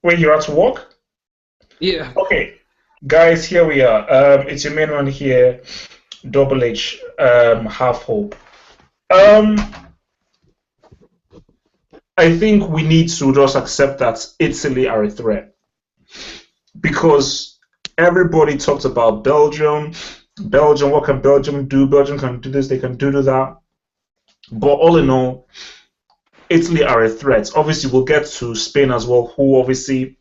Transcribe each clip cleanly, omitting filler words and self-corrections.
Wait, you're at work? Yeah. Okay, guys, here we are. It's your main one here, Double H, Half Hope. Um, I think we need to just accept that Italy are a threat because everybody talks about Belgium. Belgium, what can Belgium do? Belgium can do this, they can do that. But all in all, Italy are a threat. Obviously, we'll get to Spain as well, who obviously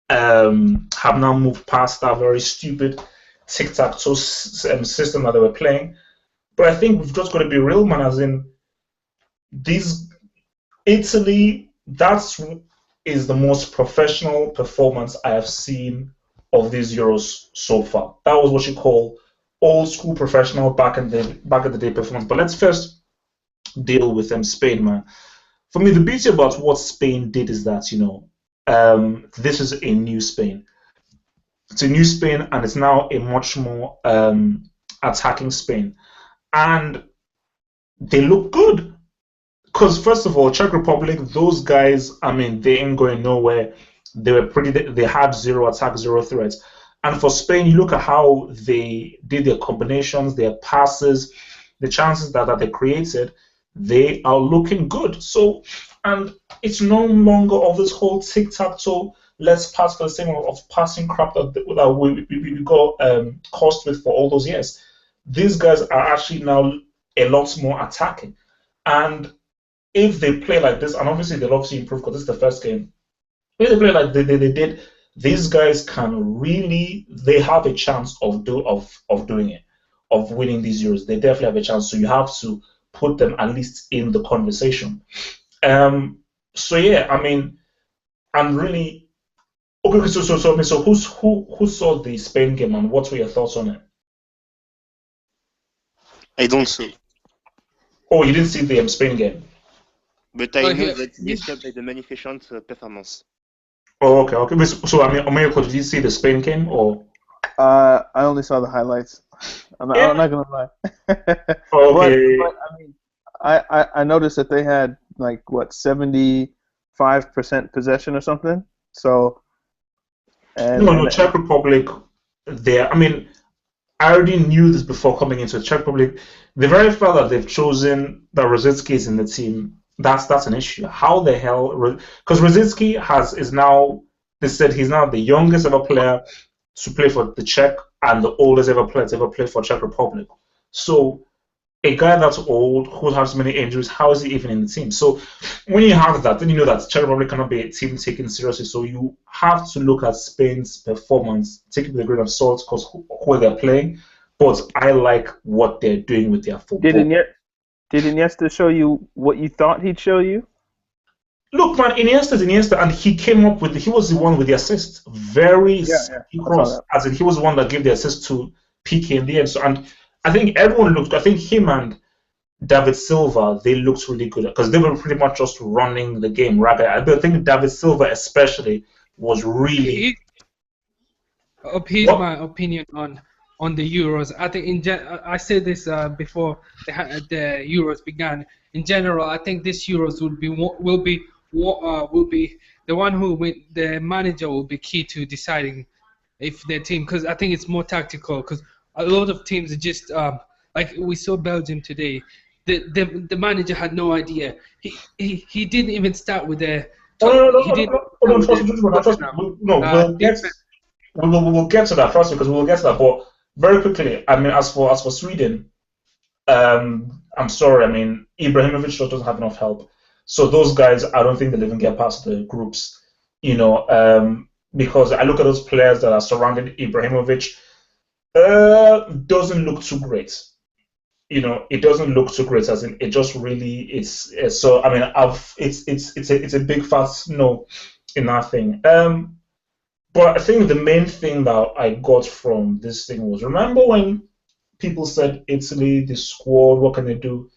have now moved past that very stupid tic-tac-toe system that they were playing. But I think we've just got to be real, man. As in, these Italy, that's is the most professional performance I have seen of these Euros so far. That was what you call old school professional back in the day performance. But let's first deal with Spain, man. For me, the beauty about what Spain did is that this is a new Spain. It's a new Spain, and it's now a much more attacking Spain, and they look good. Because first of all, Czech Republic, those guys, I mean, they ain't going nowhere. They were pretty. They had zero attack, zero threats. And for Spain, you look at how they did their combinations, their passes, the chances that they created. They are looking good. So, and it's no longer of this whole tic tac toe. Let's pass for the same of passing crap that we got cursed with for all those years. These guys are actually now a lot more attacking. And if they play like this, and obviously they'll obviously improve because this is the first game. If they play like they did, these guys can really they have a chance of doing it, of winning these Euros. They definitely have a chance. So you have to put them at least in the conversation. Um. So yeah, I mean, I'm really okay. I mean, so who saw the Spain game and what were your thoughts on it? I don't so, Oh, you didn't see the Spain game. but I Oh, know here. that they stopped at the magnificent performance. Oh, okay, okay. So I mean, America, did you see the Spain game or? I only saw the highlights. I'm Yeah. not gonna lie. Okay. But I mean, I noticed that they had like what 75% possession or something. So No, no, and Czech Republic. There. I mean, I already knew this before coming into the Czech Republic. The very fact that they've chosen that Rosicky is in the team, that's an issue. How the hell? Because Rosicky has is now. They said he's now the youngest ever player to play for the Czech and the oldest ever player to ever play for Czech Republic. So a guy that's old who has many injuries, how is he even in the team? So when you have that, then you know that Czech Republic cannot be a team taken seriously. So you have to look at Spain's performance, take it with a grain of salt because who they're playing. But I like what they're doing with their did football. Iniesta, did Iniesta show you what you thought he'd show you? Look, man, Iniesta is Iniesta, and he came up with he was the one with the assist, very Yeah, yeah, silky I saw cross, that. as in he was the one that gave the assist to PK in the end. So, and I think everyone looked. I think him and David Silva, they looked really good because they were pretty much just running the game rapid. But I think David Silva especially was really He, here's what. my opinion on the Euros. I think I said this before the Euros began. In general, I think this Euros will be the one who win. The manager will be key to deciding if their team, because I think it's more tactical. Because a lot of teams are just like we saw Belgium today. The manager had no idea. He didn't even start with the Oh no no he no no didn't no! Oh, start no, with trust the me, trust me. Tottenham No, we'll get defense. we'll get to that. Trust me, because we'll get to that. But very quickly, I mean, as for Sweden, I'm sorry. I mean, Ibrahimovic just doesn't have enough help. So those guys, I don't think they'll even get past the groups. You know, because I look at those players that are surrounding Ibrahimovic. Doesn't look too great. It doesn't look too great. As in, it just really it's so. I mean, I've it's a big fat no in that thing. But I think the main thing that I got from this thing was remember when people said Italy, the squad, what can they do?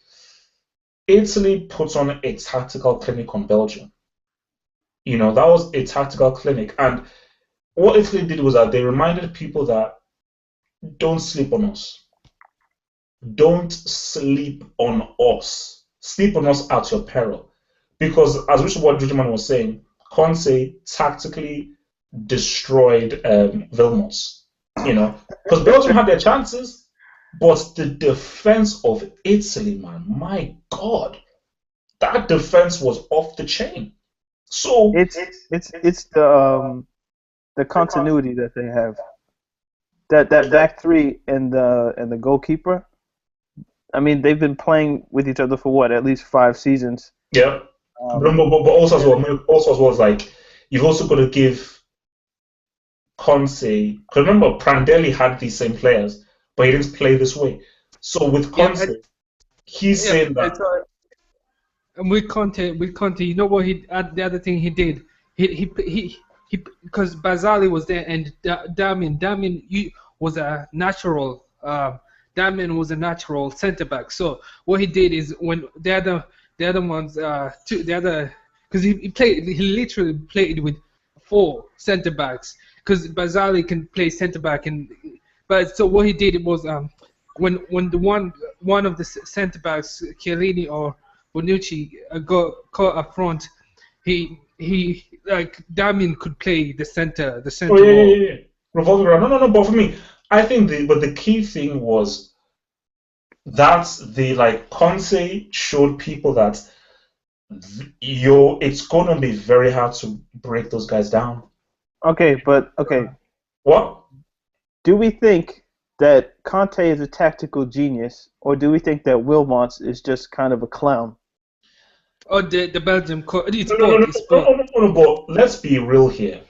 Italy put on a tactical clinic on Belgium. That was a tactical clinic. And what Italy did was that they reminded people that don't sleep on us. Don't sleep on us. Sleep on us at your peril. Because as which what Jujuman was saying, Conte tactically destroyed Vilmos. Because Belgium had their chances, but the defense of Italy, man, my God, that defense was off the chain. So it's the continuity that they have. That back three and the goalkeeper. I mean, they've been playing with each other for what, at least 5 seasons. Yeah, but also as well, it's like you've also got to give Conte. Because remember, Prandelli had these same players, but he didn't play this way. So with Conte, he's saying that. And with Conte, you know what the other thing he did? He because Barzagli was there and Damian was a natural. Damian was a natural centre back. So what he did is when the other ones because he literally played with 4 centre backs because Barzagli can play centre back but so what he did was when the one of the centre backs Chiellini or Bonucci got caught up front, he like Damian could play the center. Oh yeah. Revolving around. No. But for me, I think the key thing was that Conte showed people that it's going to be very hard to break those guys down. Okay. What? Do we think that Conte is a tactical genius, or do we think that Wilmots is just kind of a clown? Oh, the Belgium coach. No, but let's be real here.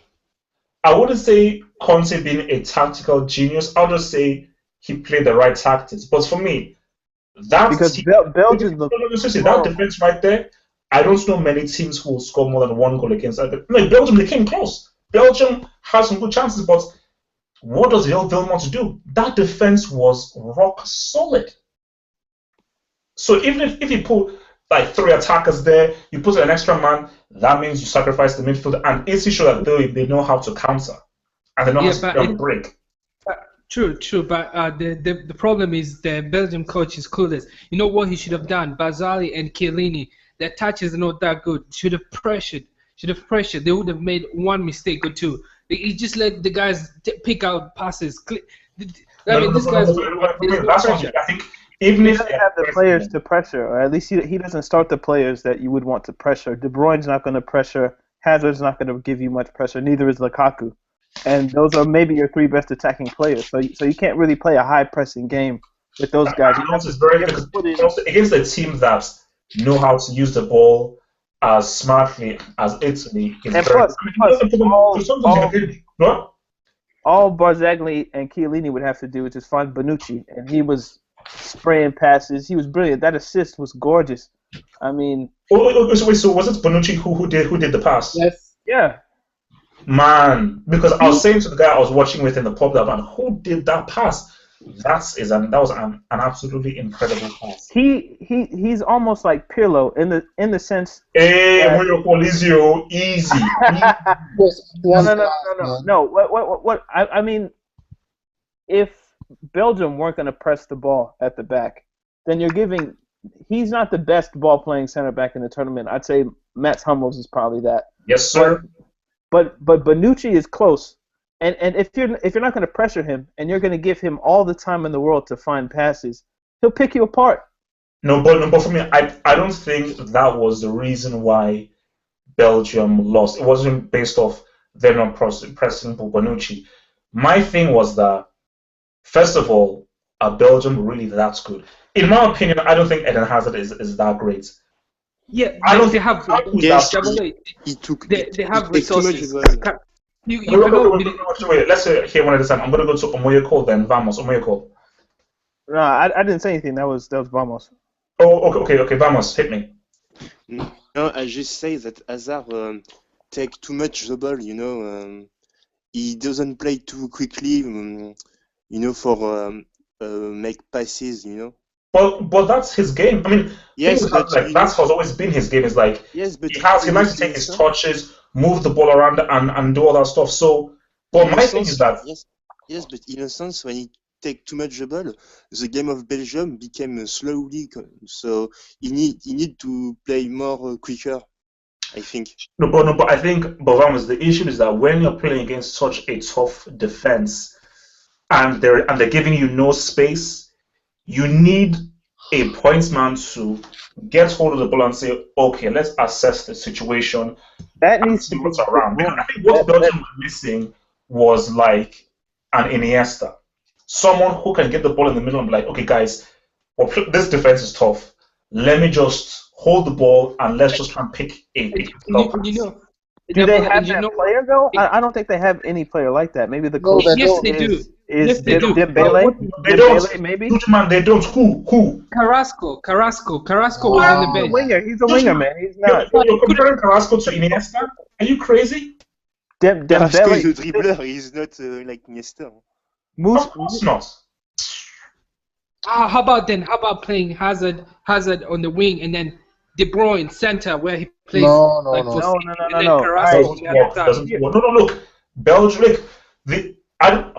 I wouldn't say Conte being a tactical genius. I'll just say he played the right tactics. But for me, that defense right there, I don't know many teams who will score more than 1 goal against that. No, Belgium, they came close. Belgium has some good chances, but what does Vilmont do? That defense was rock solid. So even if you put 3 attackers there, you put an extra man, that means you sacrifice the midfield, and it's sure that they know how to counter and they know how to break. True, but the problem is the Belgium coach is clueless. You know what he should have done? Barzagli and Chiellini, their touches are not that good. Should have pressured. They would have made 1 mistake or 2. He just let the guys pick out passes. I think even if he doesn't have the players to pressure, or at least he doesn't start the players that you would want to pressure. De Bruyne's not going to pressure. Hazard's not going to give you much pressure. Neither is Lukaku. And those are maybe your 3 best attacking players. So you can't really play a high pressing game with those guys. It's very against a team that know how to use the ball as smartly as Italy. All Barzagli and Chiellini would have to do is just find Bonucci, and he was spraying passes. He was brilliant. That assist was gorgeous. I mean. So was it Bonucci who did the pass? Yes. Yeah. Man, because I was saying to the guy I was watching with in the pub that, man, who did that pass? That was an absolutely incredible pass. He's almost like Pirlo in the sense. Hey, Mario Polizio, easy. No. What? I mean, if Belgium weren't going to press the ball at the back, then you're giving. He's not the best ball playing center back in the tournament. I'd say Mats Hummels is probably that. Yes, sir. But Bonucci is close. And if you're not going to pressure him and you're going to give him all the time in the world to find passes, he'll pick you apart. No, but for me, I don't think that was the reason why Belgium lost. It wasn't based off them not pressing Bonucci. My thing was that, first of all, are Belgium really that good? In my opinion, I don't think Eden Hazard is that great. Yeah, I don't they have. They have resources. Wait, let's hear one at a time. I'm going to go to Omoyeko, then Vamos. Omoyeko. No, I didn't say anything. That was Vamos. Oh, okay. Vamos, hit me. No, I just say that Hazard take too much the ball. He doesn't play too quickly. For make passes. But that's his game. I mean, yes, but that has always been his game. It's like yes, but he likes to take his touches, move the ball around, and do all that stuff. So, but my thing is that yes, but in a sense, when he take too much the ball, the game of Belgium became slowly. So he need to play more quicker. I think. But I think, Vamos, the issue is that when you're playing against such a tough defense and they're giving you no space, you need a pointsman to get hold of the ball and say, okay, let's assess the situation That and needs see to be what's around. De Because Bruyne. I think what Belgium were missing was like an Iniesta, someone who can get the ball in the middle and be like, okay, guys, this defense is tough. Let me just hold the ball and let's just try and pick a You pass. know, Do they and have you that know player what? though? I don't think they have any player like that. Maybe the No, they closest Yes, don't. they do. is Yes, they do. Dembele. They don't. Dembele, maybe. Dutchman, they don't. Who? Carrasco was Oh, on the he's a bench. winger. He's a winger, man. He's You're, not. you're comparing Carrasco to Iniesta? Are you crazy? Carrasco is a Dembele. dribbler. He's not like Iniesta. Of course not. How about playing Hazard on the wing and then De Bruyne center where he plays No. for No. City, and then All Carrasco right. on the other side. Doesn't work. No, look. Belgium,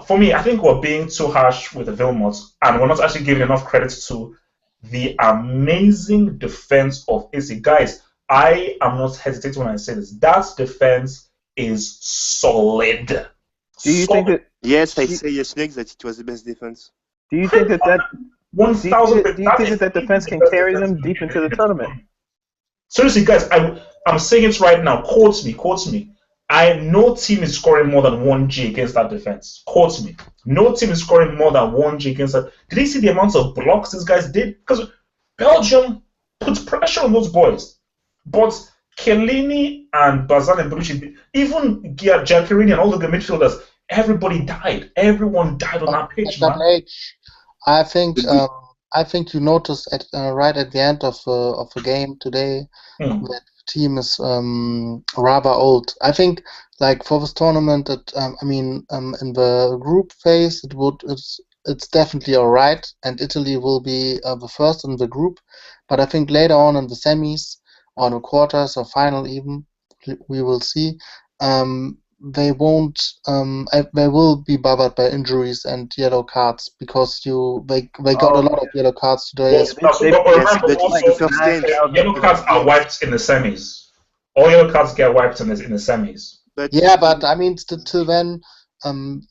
for me, I think we're being too harsh with the Vilmot, and we're not actually giving enough credit to the amazing defense of Italy. Guys, I am not hesitating when I say this. That defense is solid. Do you think that? Yes, I say yes, Nick, that it was the best defense. Do you think that? Do you 1,000? think that defense can carry them deep into the tournament? Seriously, guys, I'm saying it right now. Quote me. No team is scoring more than 1G against that defense. Quote me. No team is scoring more than 1G against that. Did you see the amounts of blocks these guys did? Because Belgium put pressure on those boys. But Chiellini and Bazan and Belushi, even Giaccherini and all the midfielders, everybody died. Everyone died on that pitch, man. I think you noticed right at the end of the game today that the team is rather old. I think like for this tournament, in the group phase, it's definitely all right, and Italy will be the first in the group. But I think later on in the semis, or the quarters or final even, we will see. They won't. They will be bothered by injuries and yellow cards because they got a lot of yellow cards today. Yellow cards are wiped in the semis. All yellow cards get wiped in the semis. But I mean, till then,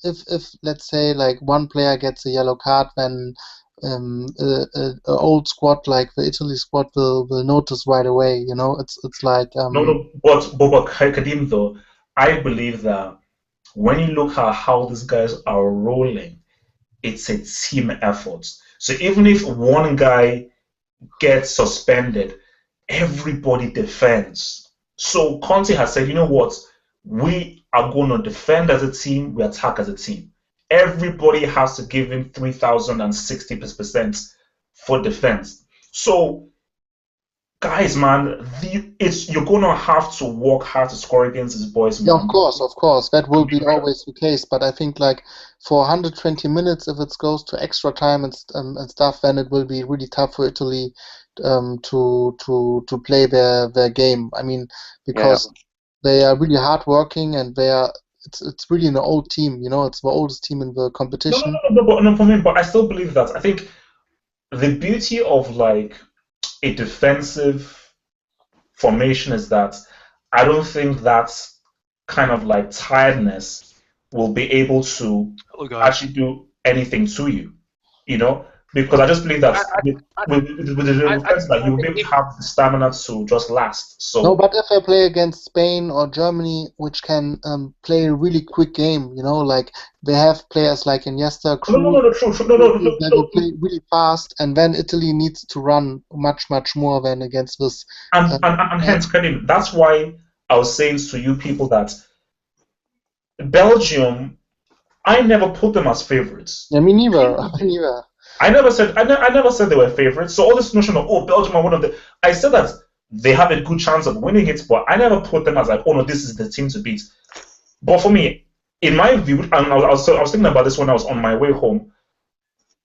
if let's say like one player gets a yellow card, then a old squad like the Italy squad will notice right away. You know, it's like No, but Kadim though, I believe that when you look at how these guys are rolling, it's a team effort. So even if one guy gets suspended, everybody defends. So Conte has said, you know what? We are going to defend as a team, we attack as a team. Everybody has to give in 3,060% for defense. So guys, man, you're gonna have to work hard to score against these boys, man. Yeah, of course, that will be always the case. But I think like for 120 minutes, if it goes to extra time and stuff, then it will be really tough for Italy to play their game. I mean, because they are really hardworking and it's really an old team. You know, it's the oldest team in the competition. But I still believe that. I think the beauty of like a defensive formation is that I don't think that kind of like tiredness will be able to actually do anything to you, you know, because I just believe that with the defense that you'll be able to have the stamina to just last. So no, but if I play against Spain or Germany, which can play a really quick game, you know, like they have players like Iniesta, they will play really fast, and then Italy needs to run much more than against this. And hence, Karim, that's why I was saying to you people that Belgium, I never put them as favorites. Yeah, me neither. I never said they were favorites. So all this notion of Belgium are one of the, I said that they have a good chance of winning it, but I never put them as like, no, this is the team to beat. But for me, in my view, and I was thinking about this when I was on my way home.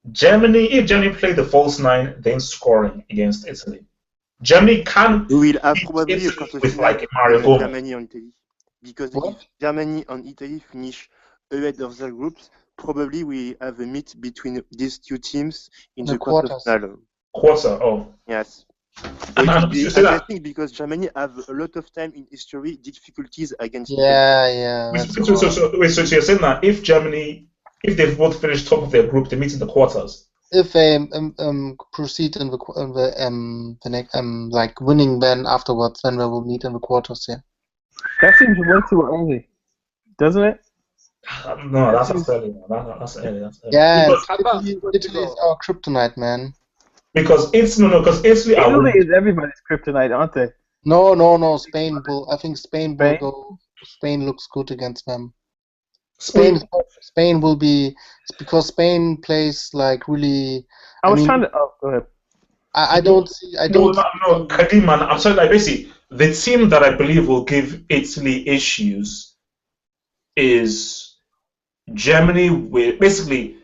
If Germany played the false nine, then scoring against Italy, Germany can we will have probably a quarter with like Mario Gomez. Germany and Italy, because if Germany and Italy finish ahead of their groups, probably we have a meet between these two teams in the quarterfinal. Quarter, Yes. And I think because Germany have a lot of time in history difficulties against Italy. Yeah. So you're saying that if Germany, if they've both finished top of their group, they meet in the quarters. If they proceed in the next like winning, then afterwards, then they will meet in the quarters. Yeah. That seems way too early, doesn't it? No, that's early. That's early. Yeah, Because Italy is our kryptonite, man. Because because Italy are Italy is everybody's kryptonite, aren't they? No. Spain will. I think Spain will go. Spain looks good against them. Spain will be because Spain plays like really. I was trying to. Oh, go ahead. I don't see. No, Kadim, man. I'm sorry. Like basically, the team that I believe will give Italy issues is Germany with basically.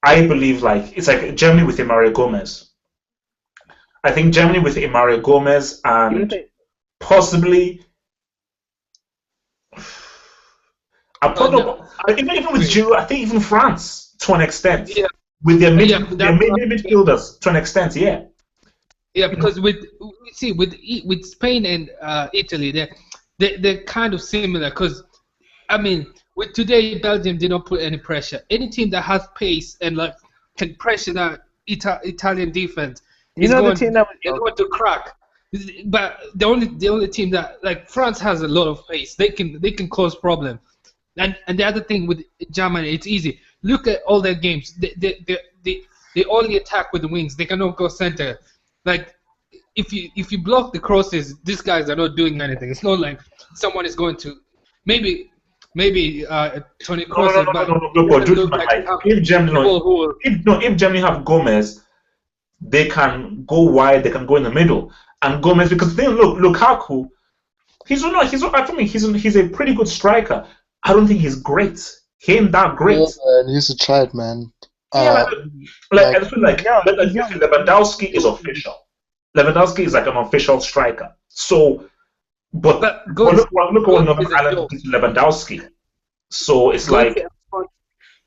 I believe like it's like Germany with Mario Gomez. I think Germany with Mario Gomez and possibly. Even with Giroud, I think even France to an extent. Yeah. With their midfielders to an extent, yeah. Yeah, because with Spain and Italy, they're kind of similar. Because I mean, with today Belgium did not put any pressure. Any team that has pace and like can pressure that Italian defense is going to crack. But the only team that like France has a lot of pace. They can cause problems. And the other thing with Germany, it's easy. Look at all their games. They only attack with the wings. They cannot go center. Like if you block the crosses, these guys are not doing anything. It's not like someone is going to maybe Tony Kroos. If Germany have Gomez, they can go wide. They can go in the middle. And Gomez, because then look, Lukaku, he's a pretty good striker. I don't think he's great. He ain't that great. Yeah, he's a child, man. Lewandowski is official. Lewandowski is like an official striker. So, but look at what Northern Ireland did to Lewandowski. So it's like.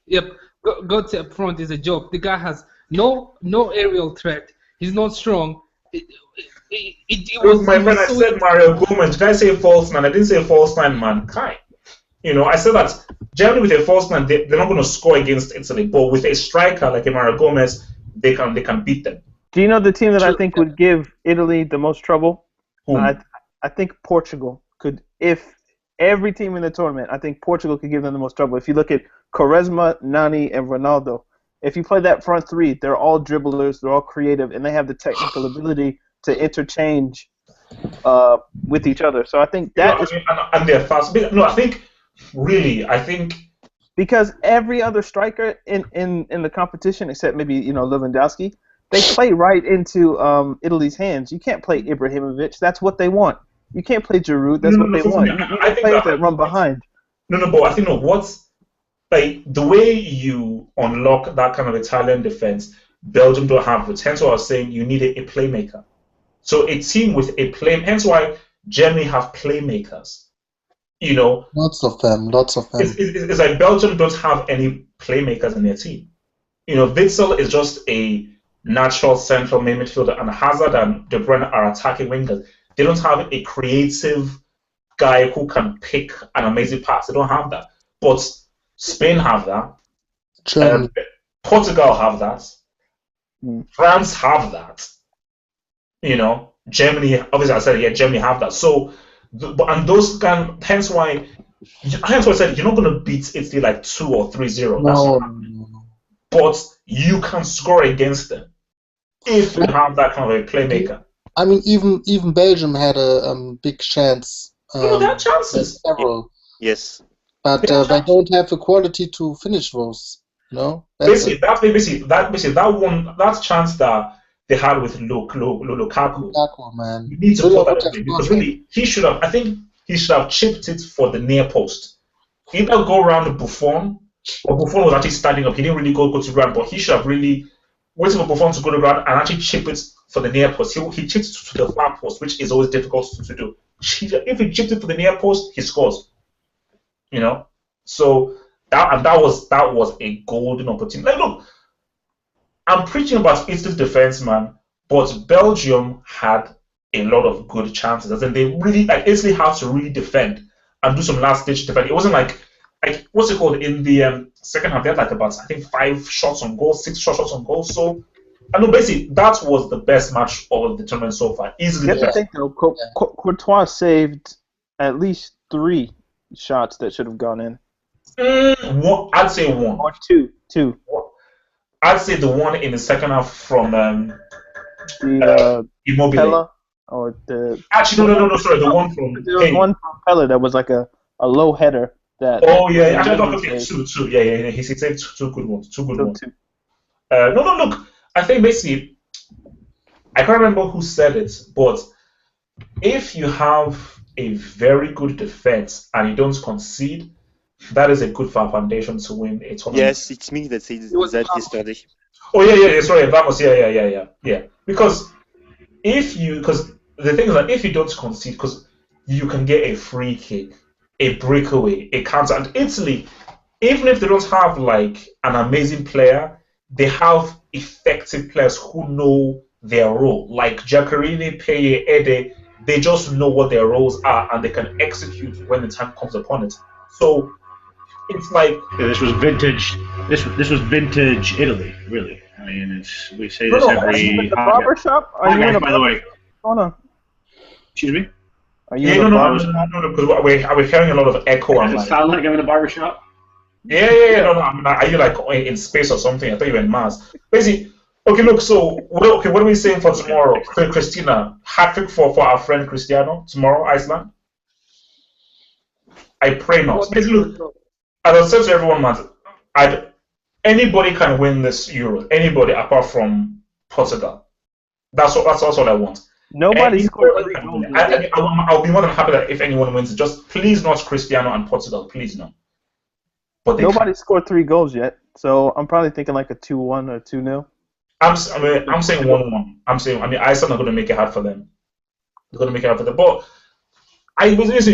Yep, Götze up front is a joke. The guy has no aerial threat. He's not strong. My friend, I said Mario Gomez. Did I say false nine? I didn't say false nine, man. Kai. I said that Germany with a false nine, they're not going to score against Italy, but with a striker like Mario Gomez, they can beat them. Do you know the team that I think would give Italy the most trouble? I think Portugal could. If every team in the tournament, I think Portugal could give them the most trouble. If you look at Quaresma, Nani, and Ronaldo, if you play that front three, they're all dribblers, they're all creative, and they have the technical ability to interchange with each other. So I think that is... And they're fast. No, I think because every other striker in the competition, except maybe Lewandowski, they play right into Italy's hands. You can't play Ibrahimovic. That's what they want. You can't play Giroud. That's what they want. You need players that run behind. But I think what's like the way you unlock that kind of Italian defense, Belgium don't have it. Hence why I was saying you need a playmaker. So a team with a hence why Germany have playmakers. Lots of them. It's like Belgium don't have any playmakers in their team. Witsel is just a natural central main midfielder, and Hazard and De Bruyne are attacking wingers. They don't have a creative guy who can pick an amazing pass. They don't have that. But Spain have that. Portugal have that. France have that. Germany, obviously I said, Germany have that. So, hence why I said you're not going to beat Italy like 2 or 3-0. No. But you can score against them if you have that kind of a playmaker. I mean, even Belgium had a big chance. They had chances. Several. Yes. But they don't have the quality to finish those. Basically, that chance that they had with Lukaku. Man. You need to put that in because really he should have chipped it for the near post. He didn't go around Buffon. But Buffon was actually standing up. He didn't really go to the ground, but he should have really waited for Buffon to go to the ground and actually chip it for the near post. He chipped it to the far post, which is always difficult to do. If he chipped it for the near post, he scores. So that was a golden opportunity. Like, look, I'm preaching about Italy's defense, man, but Belgium had a lot of good chances, and they really Italy had to really defend and do some last ditch defense. It wasn't like what's it called in the second half? They had like about I think 5 shots on goal, 6 shots on goal. So I know basically that was the best match of the tournament so far. Easily the You have to best. think though, Courtois saved at least 3 shots that should have gone in. I'd say 1 or 2. I'd say the one in the second half from The Immobile. Pella or the Actually, no, sorry, the one from there was one from Pella that was like a low header that. Oh yeah, actually, okay, 2. Yeah. He saved 2 good ones. 2 good ones. 2. No, look, I think basically, I can't remember who said it, but if you have a very good defense and you don't concede, that is a good foundation to win a tournament. Yes, it's me that said that yesterday. Oh yeah, sorry, Vamos, yeah. Because the thing is that if you don't concede, because you can get a free kick, a breakaway, a counter, and Italy, even if they don't have like an amazing player, they have effective players who know their role. Like Giaccherini, Peye, Ede, they just know what their roles are and they can execute when the time comes upon it. So it's like this was vintage. This was vintage Italy, really. I mean, we say this every. Are you in the barber shop? Are you in by the way. Hold on. Excuse me. Are you in the barber shop? No, because we're hearing a lot of echo. Does it sound like I'm in a barber shop? Yeah. No. Are you like in space or something? I thought you were in Mars. Basically, okay. Look, so what are we saying for tomorrow? Christina, hat-trick for our friend Cristiano tomorrow, Iceland. I pray not. Basically, look, as I said to everyone, man, anybody can win this Euro. Anybody apart from Portugal. That's all I want. Nobody scored 3 goals. I'll be more than happy that if anyone wins, just please not Cristiano and Portugal, please no. But nobody scored 3 goals yet, so I'm probably thinking like a 2-1 or 2-0. I'm saying 1-1. Iceland are going to make it hard for them. They're going to make it hard for them. But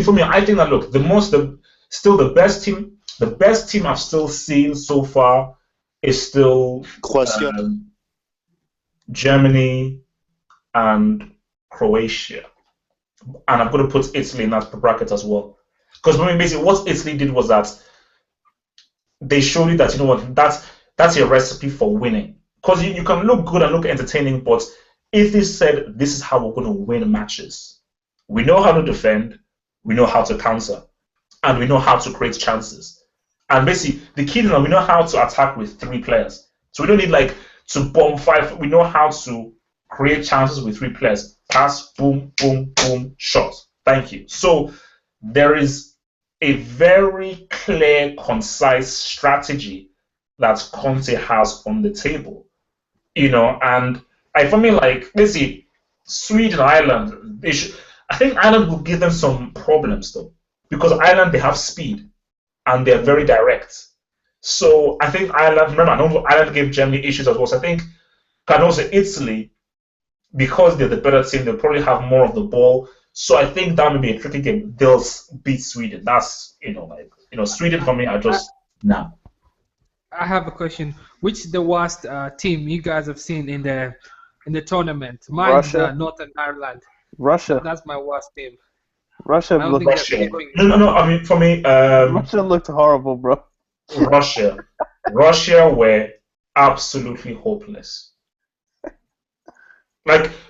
for me, I think that look, still the best team I've still seen so far is still Croatia, Germany, and Croatia, and I'm going to put Italy in that bracket as well. Because basically, what Italy did was that they showed you that that's a recipe for winning. Because you can look good and look entertaining, but Italy said this is how we're going to win matches. We know how to defend, we know how to counter, and we know how to create chances. And basically, the key is we know how to attack with 3 players. So we don't need to bomb 5. We know how to create chances with 3 players. Pass, boom, boom, boom, shot. Thank you. So there is a very clear, concise strategy that Conte has on the table. And for me, basically, Sweden, Ireland, I think Ireland will give them some problems though. Because Ireland, they have speed and they're very direct. So I think Ireland, remember, I know Ireland gave Germany issues as well. So I think can also Italy, because they're the better team, they'll probably have more of the ball. So I think that may be a tricky game. They'll beat Sweden. That's Sweden for me. I have a question. Which is the worst team you guys have seen in the tournament? Mine's Northern Ireland. Russia. That's my worst team. Russia. No. I mean, for me, Russia looked horrible, bro. Russia were absolutely hopeless.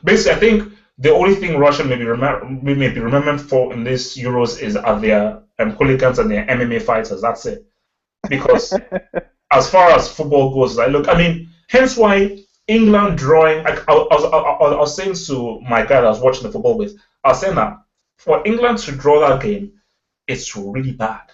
Basically, I think the only thing Russia may be remembered for in this Euros is their hooligans and their MMA fighters. That's it. Because as far as football goes, hence why England drawing. I was saying to my guy that I was watching the football with, I was saying that for England to draw that game, it's really bad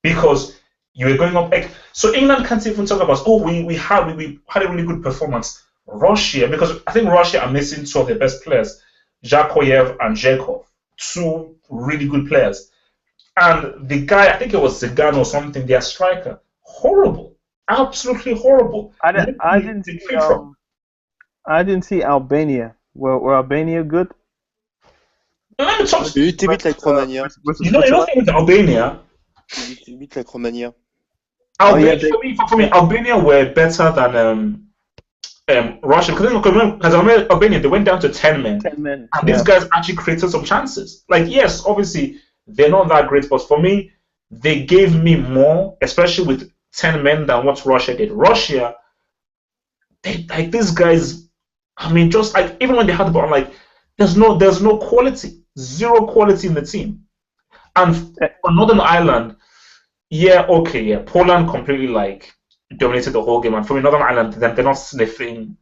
because you were going up. So England can't even talk about we had a really good performance. Russia, because I think Russia are missing 2 of their best players, Zhakoyev and Zhekov, 2 really good players. And the guy, I think it was Zidane or something, their striker, horrible, absolutely horrible. I didn't see Albania. Were Albania good? Let me talk to you. Bit like Romania. You know with Albania. Bit like Romania. For me, Albania were better than Russia, because Albania, they went down to 10 men. 10 men. And these guys actually created some chances. Like, yes, obviously, they're not that great, but for me, they gave me more, especially with 10 men, than what Russia did. Russia, like, these guys, I mean, just like, even when they had the ball, like, there's no quality. Zero quality in the team. And on Northern Ireland, Poland completely, like, dominated the whole game. And from Northern Ireland, they're not sniffing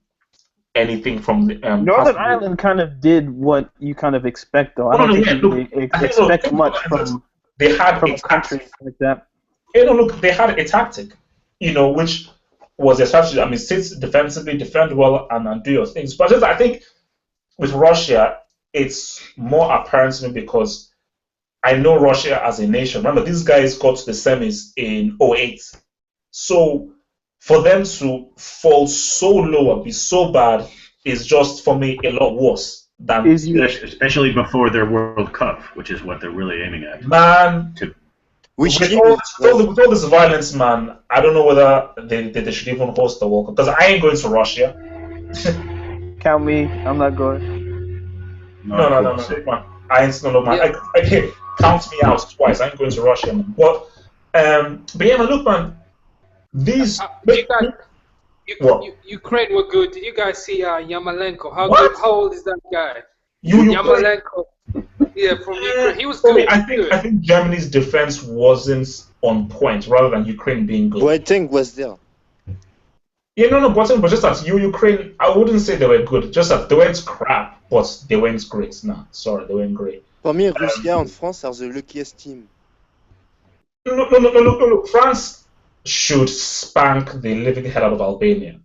anything from the Northern Ireland kind of did what you kind of expect, though. I don't think you expect much from a country like that. They had a tactic, which was a strategy. I mean, sit defensively, defend well, and do your things. But I think with Russia, it's more apparent to me because I know Russia as a nation. Remember, these guys got to the semis in 2008. So for them to fall so low and be so bad is just, for me, a lot worse than... Especially before their World Cup, which is what they're really aiming at. Man, with all this violence, man, I don't know whether they should even host the World Cup. Because I ain't going to Russia. Count me. I'm not going. No, man. I ain't no man. Yeah. I count me out twice. I ain't going to Russia, man. But yeah, man, look, man. These Ukraine were good. Did you guys see Yamalenko? How old is that guy? Yamalenko. Yeah, from Ukraine. He was good. I think Germany's defense wasn't on point, rather than Ukraine being good. Boateng was there. Yeah, Boateng, but just that Ukraine, I wouldn't say they were good. Just that they weren't crap, but they weren't great. Nah, sorry, they weren't great. For me, Russia and France are the luckiest team. No. France should spank the living hell out of Albania.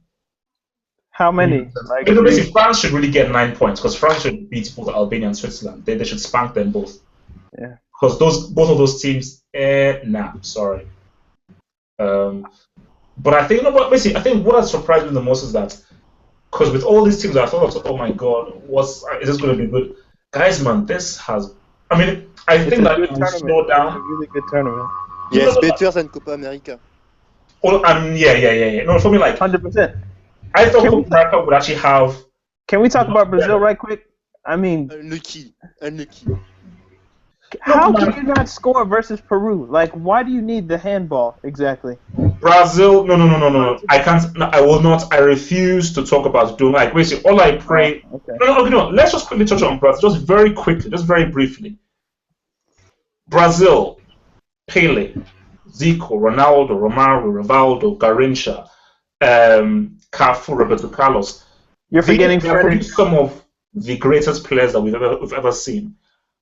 How many? Basically, France should really get 9 points because France should beat both Albania and Switzerland. They should spank them both. Yeah. Because both of those teams, sorry. But I think I think what has surprised me the most is that because with all these teams, I thought, oh my god, is this going to be good? Guys, man, this has. I mean, I think that it will slow down. It's a really good tournament. Yes, better than Copa America. Oh, yeah. No, for me, like 100%. I thought Copa America would actually have. Can we talk about Brazil right quick? I mean, unlucky. How can you not score versus Peru? Like, why do you need the handball exactly? Brazil, no. I can't. No, I will not. I refuse to talk about doing like. Basically, all I pray. Okay. No. Let's just quickly touch on Brazil, just very quickly, just very briefly. Brazil, Pele, Zico, Ronaldo, Romario, Rivaldo, Garrincha, Cafu, Roberto Carlos. You're forgetting some of the greatest players that we've ever seen.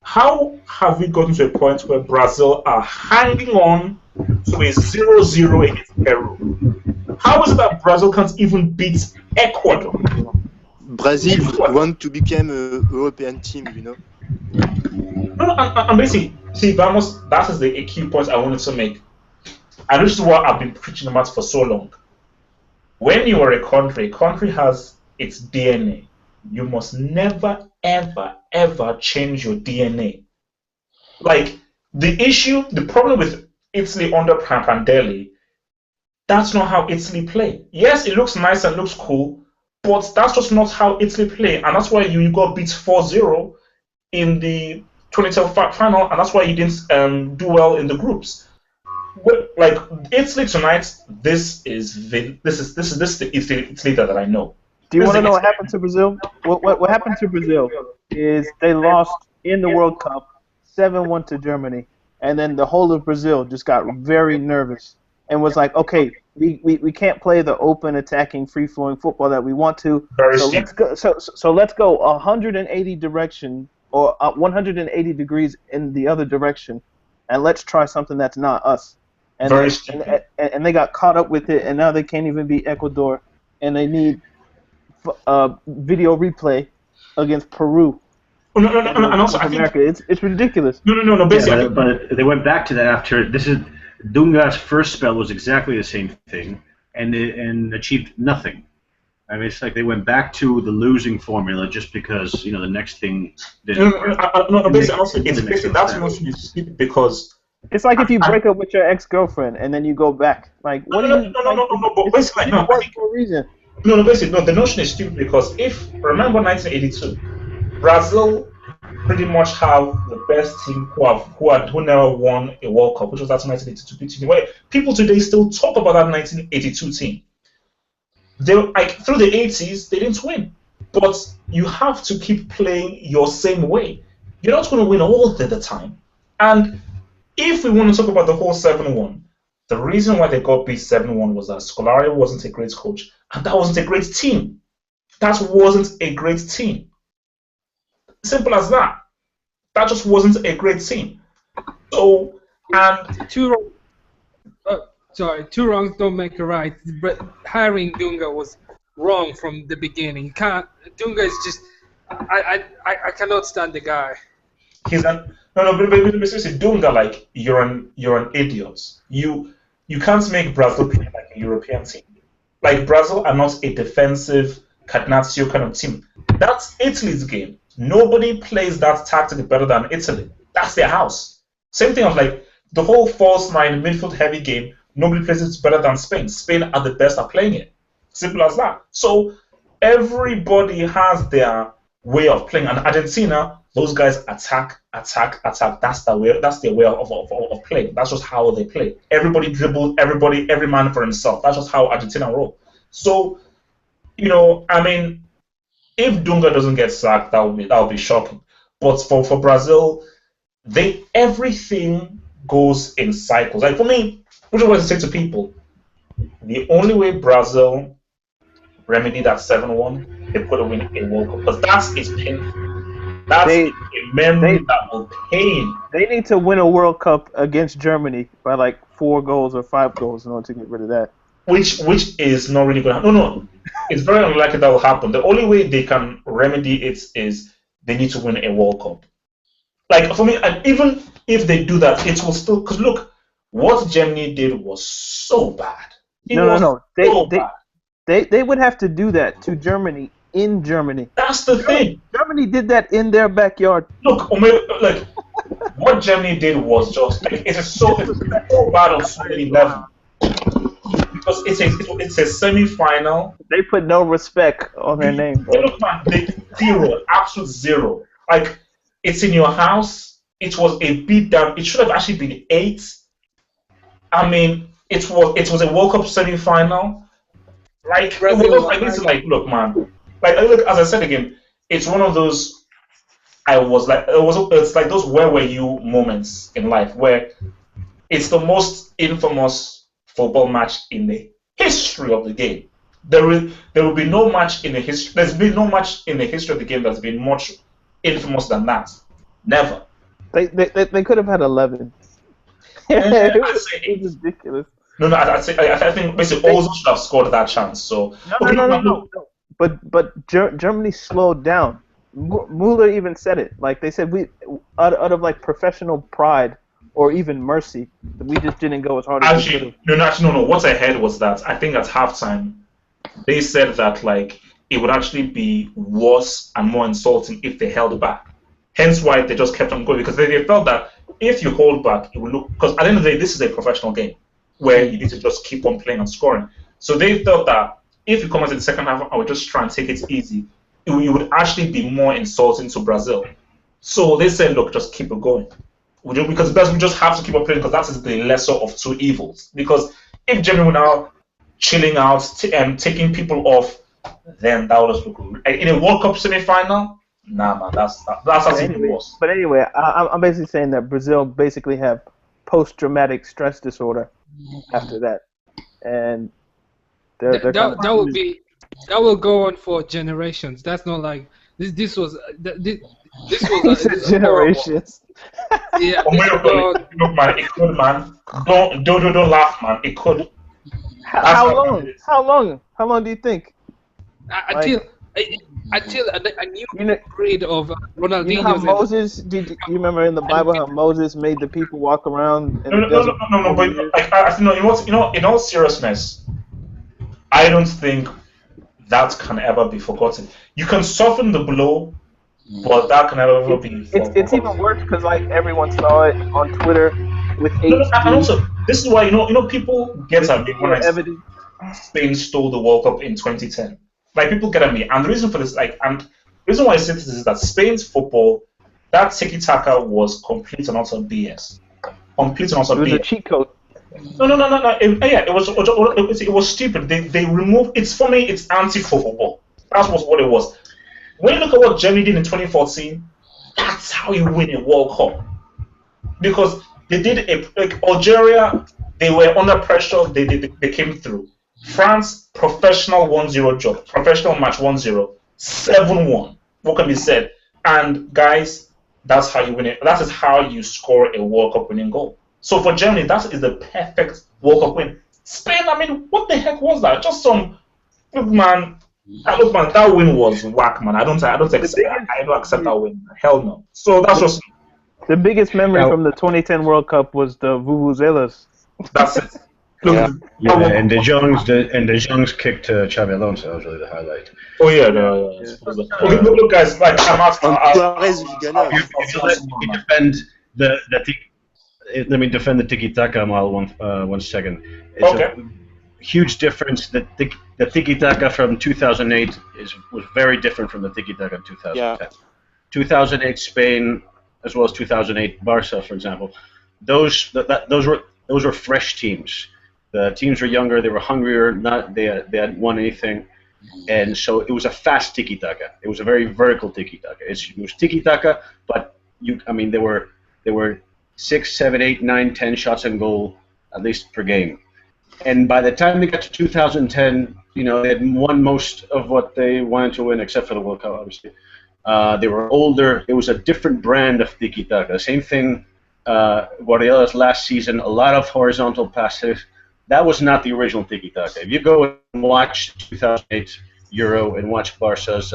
How have we gotten to a point where Brazil are hanging on to a 0-0 against Peru? How is it that Brazil can't even beat Ecuador? Brazil want to become an European team, No, I'm basically, Vamos, that is the key point I wanted to make. And this is what I've been preaching about for so long. When you are a country has its DNA. You must never, ever change your DNA. Like, the problem with Italy under Prandelli, that's not how Italy play. Yes, it looks nice and looks cool, but that's just not how Italy play. And that's why you got beat 4-0 in the 2012 final, and that's why you didn't do well in the groups. Like, Italy tonight, this is the Italy that I know. Do you want to know what happened to Brazil? What happened to Brazil is they lost in the World Cup 7-1 to Germany, and then the whole of Brazil just got very nervous and was like, okay, we can't play the open, attacking, free-flowing football that we want to. So let's go 180 direction or 180 degrees in the other direction, and let's try something that's not us. And they got caught up with it, and now they can't even beat Ecuador, and they need video replay against Peru. No, and also I think it's ridiculous. No. Basically, but they went back to that after this is Dunga's first spell was exactly the same thing, and achieved nothing. I mean, it's like they went back to the losing formula just because the next thing didn't work. No, basically, it's basically that's notion you skip because it's like if you break up with your ex-girlfriend and then you go back. Like, what do you? No. But basically, it worked for a reason. No, basically, no. The notion is stupid because if remember 1982, Brazil pretty much have the best team who never won a World Cup, which was that 1982 team. Where people today still talk about that 1982 team. They like through the 80s they didn't win, but you have to keep playing your same way. You're not going to win all the time. And if we want to talk about the whole 7-1, the reason why they got beat 7-1 was that Scolari wasn't a great coach, and that wasn't a great team. That wasn't a great team. Simple as that. That just wasn't a great team. So, and two wrongs don't make a right. But hiring Dunga was wrong from the beginning. Dunga is just, I cannot stand the guy. He's an no, but seriously, Dunga, like you're an idiot. You can't make Brazil play like a European team. Like Brazil are not a defensive Catenaccio kind of team. That's Italy's game. Nobody plays that tactic better than Italy. That's their house. Same thing of like the whole false nine midfield heavy game. Nobody plays it better than Spain. Spain are the best at playing it. Simple as that. So everybody has their way of playing. And Argentina, those guys attack. That's their way. That's their way of playing. That's just how they play. Everybody dribbles. Every man for himself. That's just how Argentina roll. So, I mean, if Dunga doesn't get sacked, that would be shocking. But for Brazil, everything goes in cycles. Like for me, which I always say to people, the only way Brazil remedy that 7-1, they could have win a World Cup because that is painful. That's a memory that will pain. They need to win a World Cup against Germany by like 4 goals or 5 goals in order to get rid of that. Which is not really going to happen. No. It's very unlikely that will happen. The only way they can remedy it is they need to win a World Cup. Like, for me, and even if they do that, it will still... Because, look, what Germany did was so bad. No. They would have to do that to Germany in Germany. That's the thing. Germany did that in their backyard. Look, like, what Germany did was just... Like, it's so bad on so many levels. Because it's a semi-final. They put no respect on their name. Bro. Look, man, absolute zero. Like, it's in your house. It was a beatdown. It should have actually been 8. I mean, it was a World Cup semi-final. Like, look, man. Like, look, as I said again, it's one of those. It's like those where were you moments in life where it's the most infamous football match in the history of the game. There will be no match in the history. There's been no match in the history of the game that's been much infamous than that. Never. They could have had 11. It was ridiculous. No. I think basically Ozil should have scored that chance. So no. But Germany slowed down. Mueller even said it. Like they said, we out of like professional pride. Or even mercy, we just didn't go as hard as we could have. No. What I heard was that I think at halftime, they said that like it would actually be worse and more insulting if they held back. Hence why they just kept on going because they felt that if you hold back, it will look because at the end of the day, this is a professional game where you need to just keep on playing and scoring. So they felt that if you come out in the second half and we just try and take it easy, it would actually be more insulting to Brazil. So they said, look, just keep it going. Because we just have to keep on playing because that is the lesser of two evils. Because if Germany were now chilling out and taking people off, then that would just look in a World Cup semi-final. Nah, man, that's even worse. But anyway, I'm basically saying that Brazil basically have post-traumatic stress disorder after that, and that will go on for generations. That's not like this was generations. Yeah. Look, man, it could, man. Don't laugh, man. It could. How long do you think? Until a new breed of Ronaldinho. You know how Moses? Do you remember in the Bible how Moses made the people walk around? No. But I think in all seriousness, I don't think that can ever be forgotten. You can soften the blow. But that can never be. It's even worse because like everyone saw it on Twitter with HD. And also, this is why you know people get at me when Spain stole the World Cup in 2010. Like, people get at me, and the reason for this, and the reason why I say this is that Spain's football, that tiki-taka was complete and utter BS. Complete and utter BS. It was a cheat code. No. It was stupid. They removed. It's for me. It's anti-football. That's what it was. When you look at what Germany did in 2014, that's how you win a World Cup. Because they did Algeria. They were under pressure. They came through. France, professional 1-0 job. Professional match 1-0. 7-1. What can be said? And guys, that's how you win it. That is how you score a World Cup winning goal. So for Germany, that is the perfect World Cup win. Spain, I mean, what the heck was that? Just some man. That win was whack, man. I don't accept that win. Hell no. So that's just the biggest memory from the 2010 World Cup was the vuvuzelas. That's it. And De Jong's kick to Xabi Alonso, that was really the highlight. Oh yeah, Okay, look, guys, like I'm asking. You defend the let me defend the tiki-taka model one second. It's okay. A huge difference. The tiki-taka from 2008 was very different from the tiki-taka in 2010. Yeah. 2008 Spain, as well as 2008 Barca, for example. Those were fresh teams. The teams were younger. They were hungrier. They hadn't won anything, and so it was a fast tiki-taka. It was a very vertical tiki-taka. It was tiki-taka, but there were 6, 7, 8, 9, 10 shots on goal at least per game. And by the time they got to 2010, they had won most of what they wanted to win, except for the World Cup, obviously. They were older. It was a different brand of tiki-taka. Same thing, Guardiola's last season, a lot of horizontal passes. That was not the original tiki-taka. If you go and watch 2008 Euro and watch Barca's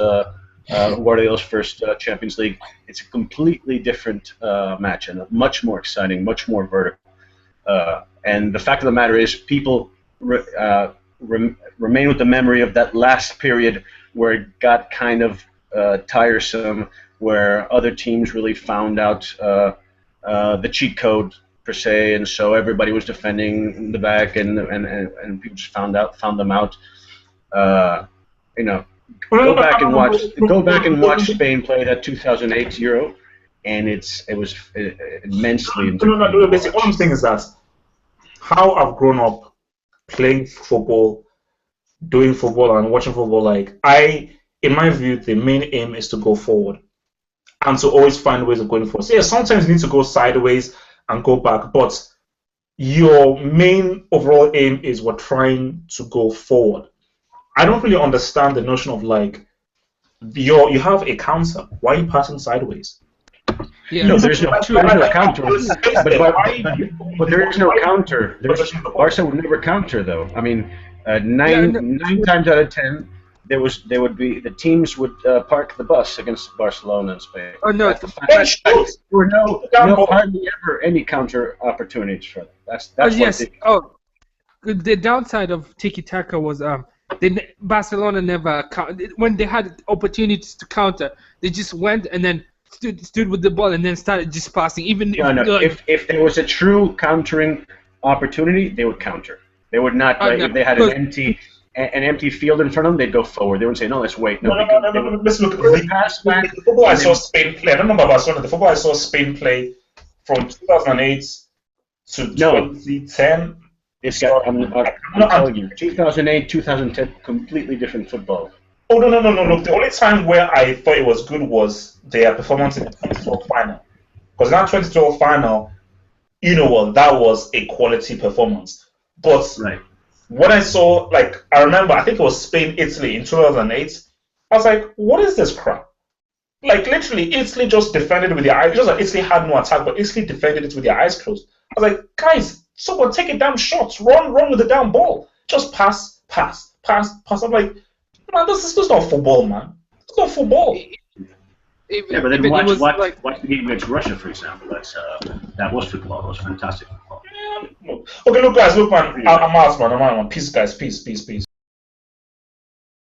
Guardiola's first Champions League, it's a completely different match and much more exciting, much more vertical. And the fact of the matter is, people remain with the memory of that last period where it got kind of tiresome, where other teams really found out the cheat code per se, and so everybody was defending in the back, and people just found them out. Go back and watch Spain play that 2008 Euro, and it was immensely entertaining. Basically, what I'm saying is that how I've grown up playing football, doing football, and watching football, in my view, the main aim is to go forward and to always find ways of going forward. So yeah, sometimes you need to go sideways and go back, but your main overall aim is we're trying to go forward. I don't really understand the notion of you have a counter. Why are you passing sideways? Yeah, no, there's no counter. But there is no counter. Barca would never counter, though. I mean, nine times out of 10, the teams would park the bus against Barcelona and Spain. Oh no! There were hardly ever any counter opportunities for them. That's yes. The downside of tiki-taka was Barcelona never when they had opportunities to counter, they just went and then stood with the ball and then started just passing. If there was a true countering opportunity, they would counter. They would not. If they had an empty field in front of them, they'd go forward. They would say, "No, let's wait." Let's look at the football I saw Spain play. I don't know about Barcelona. The football I saw Spain play from 2008 to 2010. I'm telling you, 2008, 2010, completely different football. Oh, no. Look, the only time where I thought it was good was their performance in the 2012 final. Because in that 2012 final, that was a quality performance. But when I saw, I remember, I think it was Spain-Italy in 2008, I was like, what is this crap? Literally, Italy just defended with their eyes. Just like Italy had no attack, but Italy defended it with their eyes closed. I was like, guys, someone take a damn shot. Run with the damn ball. Just pass. I'm like, man, this is not football, man. It's not football. Yeah, but then watch the game against Russia, for example. That was football. That was fantastic football. Yeah. Okay, look, guys, man. I'm out, man. Peace, guys. Peace.